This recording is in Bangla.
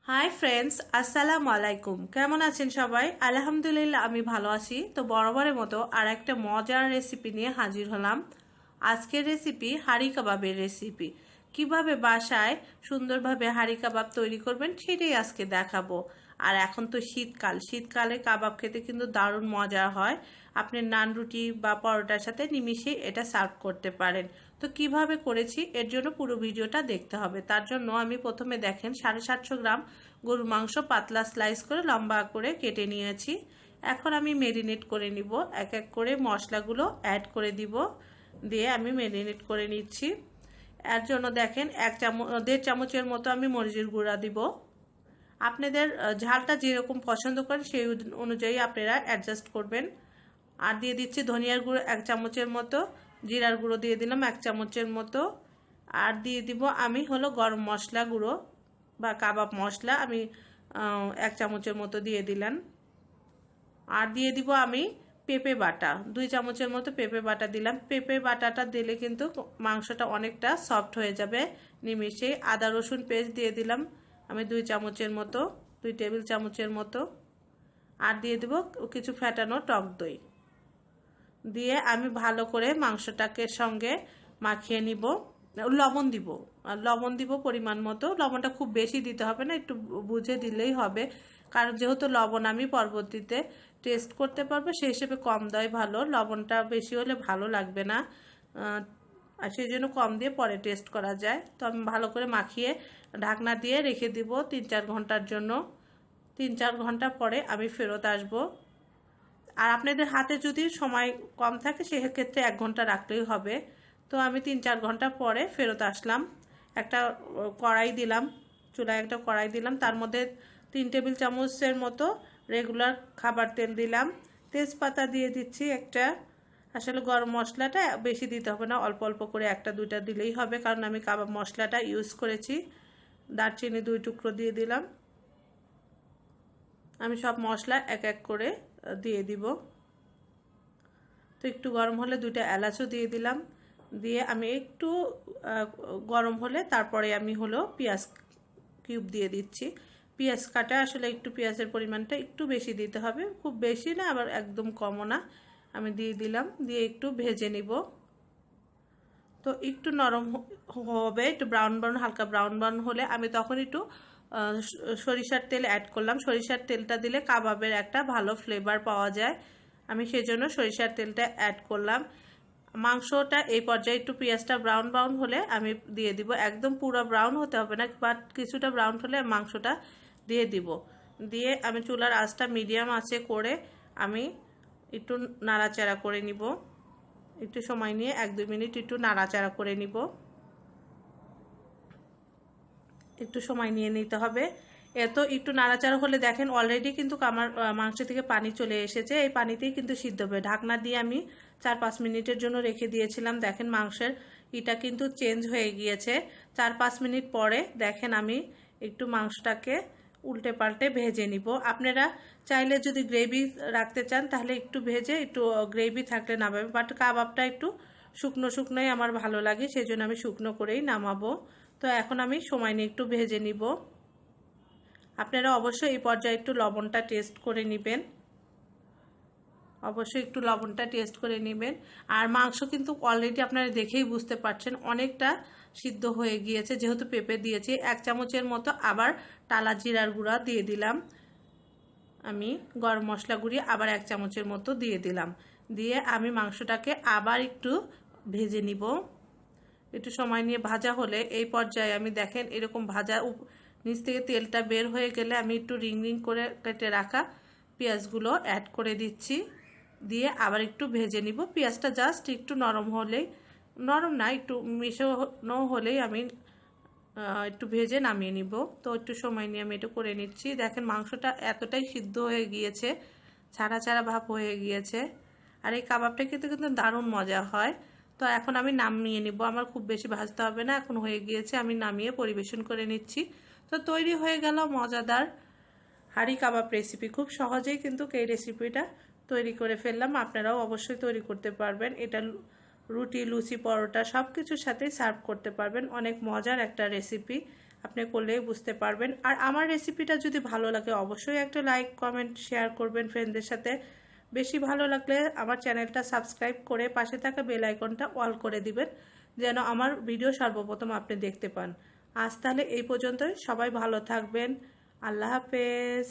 হাই ফ্রেন্ডস, আসসালামু আলাইকুম। কেমন আছেন সবাই? আলহামদুলিল্লাহ আমি ভালো আছি। তো বরাবরের মতো আর একটা মজার রেসিপি নিয়ে হাজির হলাম। আজকের রেসিপি হাঁড়ি কাবাবের রেসিপি। কিভাবে বাসায় সুন্দরভাবে হাঁড়ি কাবাব তৈরি করবেন সেটাই আজকে দেখাবো। আর এখন তো শীতকালে কাবাব খেতে কিন্তু দারুণ মজা হয়। আপনি নান রুটি বা পরোটার সাথে নিমিশে এটা সার্ভ করতে পারেন। তো কিভাবে করেছি এর জন্য পুরো ভিডিওটা দেখতে হবে। তার জন্য আমি প্রথমে দেখেন 750 গ্রাম গরুর মাংস পাতলা স্লাইস করে লম্বা করে কেটে নিয়েছি। এখন আমি মেরিনেট করে নিব। এক এক করে মশলাগুলো অ্যাড করে দিব, দিয়ে আমি মেরিনেট করে নিচ্ছি। এর জন্য দেখেন 1.5 চামচের মতো আমি মরিচের গুঁড়া দিব। আপনাদের ঝালটা যেরকম পছন্দ করেন সেই অনুযায়ী আপনারা অ্যাডজাস্ট করবেন। আর দিয়ে দিচ্ছি ধনিয়ার গুঁড়ো 1 চামচের মতো, জিরার গুঁড়ো দিয়ে দিলাম 1 চামচের মতো, আর দিয়ে দিব আমি হলো গরম মশলা গুঁড়ো বা কাবাব মশলা আমি 1 চামচের মতো দিয়ে দিলাম। আর দিয়ে দিব আমি পেঁপে বাটা 2 চামচের মতো পেঁপে বাটা দিলাম। পেঁপে বাটাটা দিলে কিন্তু মাংসটা অনেকটা সফট হয়ে যাবে নিমিষেই। আদা রসুন পেস্ট দিয়ে দিলাম আমি 2 চামচের মতো, 2 টেবিল চামচের মতো। আর দিয়ে দেব কিছু ফেটানো টক দই দিয়ে আমি ভালো করে মাংসটাকে সঙ্গে মাখিয়ে নিব। লবণ দিব পরিমাণ মতো। লবণটা খুব বেশি দিতে হবে না, একটু বুঝে দিলেই হবে, কারণ যেহেতু লবণ আমি পরবর্তীতে টেস্ট করতে পারবো সেই হিসেবে কম দেওয়াই ভালো। লবণটা বেশি হলে ভালো লাগবে না, আর সেই জন্য কম দিয়ে পরে টেস্ট করা যায়। তো আমি ভালো করে মাখিয়ে ঢাকনা দিয়ে রেখে দিব 3-4 ঘন্টার জন্য। 3-4 ঘন্টা পরে আমি ফেরত আসব। আর আপনাদের হাতে যদি সময় কম থাকে সেক্ষেত্রে 1 ঘন্টা রাখলেই হবে। তো আমি 3-4 ঘন্টা পরে ফেরত আসলাম। একটা কড়াই দিলাম, চুলায় একটা কড়াই দিলাম, তার মধ্যে 3 টেবিল চামচের মতো রেগুলার খাবার তেল দিলাম। তেজপাতা দিয়ে দিচ্ছি একটা। আসলে গরম মশলাটা বেশি দিতে হবে না, অল্প অল্প করে 1-2টা দিলেই হবে, কারণ আমি কাবাব মশলাটা ইউজ করেছি। দারচিনি 2 টুকরো দিয়ে দিলাম। আমি সব মশলা এক এক করে দিয়ে দিব। তো একটু গরম হলে 2টা এলাচও দিয়ে দিলাম। দিয়ে আমি একটু গরম হলে তারপরে আমি হলো পেঁয়াজ কিউব দিয়ে দিচ্ছি। পেঁয়াজ কাটা আসলে একটু পেঁয়াজের পরিমাণটা একটু বেশি দিতে হবে, খুব বেশি না আবার একদম কমও না। আমি দিয়ে দিলাম, দিয়ে একটু ভেজে নিব। তো একটু নরম হবে, একটু ব্রাউন ব্রাউন হালকা ব্রাউন ব্রাউন হলে আমি তখন একটু সরিষার তেল অ্যাড করলাম। সরিষার তেলটা দিলে কাবাবের একটা ভালো ফ্লেভার পাওয়া যায়, আমি সেই জন্য সরিষার তেলটা অ্যাড করলাম। মাংসটা এই পর্যায়ে একটু পেঁয়াজটা ব্রাউন ব্রাউন হলে আমি দিয়ে দিব। একদম পুরো ব্রাউন হতে হবে না, বাট কিছুটা ব্রাউন হলে মাংসটা দিয়ে দিব। দিয়ে আমি চুলার আঁচটা মিডিয়াম আঁচে করে আমি একটু নাড়াচাড়া করে নিব। একটু সময় নিয়ে 1-2 মিনিট একটু নাড়াচাড়া করে নিব। একটু সময় নিয়ে নিতে হবে। এত একটু নাড়াচাড়া হলে দেখেন অলরেডি কিন্তু আমার মাংস থেকে পানি চলে এসেছে। এই পানিতেই কিন্তু সিদ্ধ হবে। ঢাকনা দিয়ে আমি 4-5 মিনিটের জন্য রেখে দিয়েছিলাম। দেখেন মাংসের এটা কিন্তু চেঞ্জ হয়ে গিয়েছে। 4-5 মিনিট পরে দেখেন আমি একটু মাংসটাকে উল্টে পাল্টে ভেজে নিব। আপনারা চাইলে যদি গ্রেভি রাখতে চান তাহলে একটু ভেজে একটু গ্রেভি থাকলে নামাবেন, বাট কাবাবটা একটু শুকনো শুকনোই আমার ভালো লাগে, সেই জন্য আমি শুকনো করেই নামাবো। তো এখন আমি সময় নিয়ে একটু ভেজে নিব। আপনারা অবশ্যই এই পর্যায়ে একটু লবণটা টেস্ট করে নেবেন, অবশ্যই একটু লবণটা টেস্ট করে নেবেন। আর মাংস কিন্তু অলরেডি আপনারা দেখেই বুঝতে পারছেন অনেকটা সিদ্ধ হয়ে গিয়েছে, যেহেতু পেঁপে দিয়েছি। 1 চামচের মতো আবার টালা জিরার গুঁড়া দিয়ে দিলাম। আমি গরম মশলা গুঁড়ি আবার 1 চামচের মতো দিয়ে দিলাম। দিয়ে আমি মাংসটাকে আবার একটু ভেজে নিব। একটু সময় নিয়ে ভাজা হলে এই পর্যায়ে আমি দেখেন এরকম ভাজা নিচ থেকে তেলটা বের হয়ে গেলে আমি একটু রিং রিং করে কেটে রাখা পেঁয়াজগুলো অ্যাড করে দিচ্ছি। দিয়ে আবার একটু ভেজে নিব। পেঁয়াজটা জাস্ট একটু নরম হলেই, নরম না একটু মিশানো হলেই আমি একটু ভেজে নামিয়ে নিব। তো একটু সময় নিয়ে আমি এটা করে নিচ্ছি। দেখেন মাংসটা এতটাই সিদ্ধ হয়ে গিয়েছে, ছাড়া ছাড়া ভাব হয়ে গিয়েছে। আর এই কাবাবটা খেতে কিন্তু দারুণ মজা হয়। তো এখন আমি নামিয়ে নিব, আমার খুব বেশি ভাজতে হবে না, এখন হয়ে গিয়েছে, আমি নামিয়ে পরিবেশন করে নিচ্ছি। তো তৈরি হয়ে গেল মজাদার হাঁড়ি কাবাব রেসিপি। খুব সহজেই কিন্তু এই রেসিপিটা তৈরি করে ফেললাম। আপনারাও অবশ্যই তৈরি করতে পারবেন। এটা রুটি, লুচি, পরোটা সব কিছুর সাথেই সার্ভ করতে পারবেন। অনেক মজার একটা রেসিপি। আপনি করলেই বুঝতে পারবেন। আর আমার রেসিপিটা যদি ভালো লাগে অবশ্যই একটা লাইক কমেন্ট শেয়ার করবেন ফ্রেন্ডদের সাথে। বেশি ভালো লাগলে আমার চ্যানেলটা সাবস্ক্রাইব করে পাশে থাকা বেল আইকনটা অল করে দিবেন, যেন আমার ভিডিও সর্বপ্রথম আপনি দেখতে পান। আজ তাহলে এই পর্যন্তই, সবাই ভালো থাকবেন। আল্লাহ হাফেজ।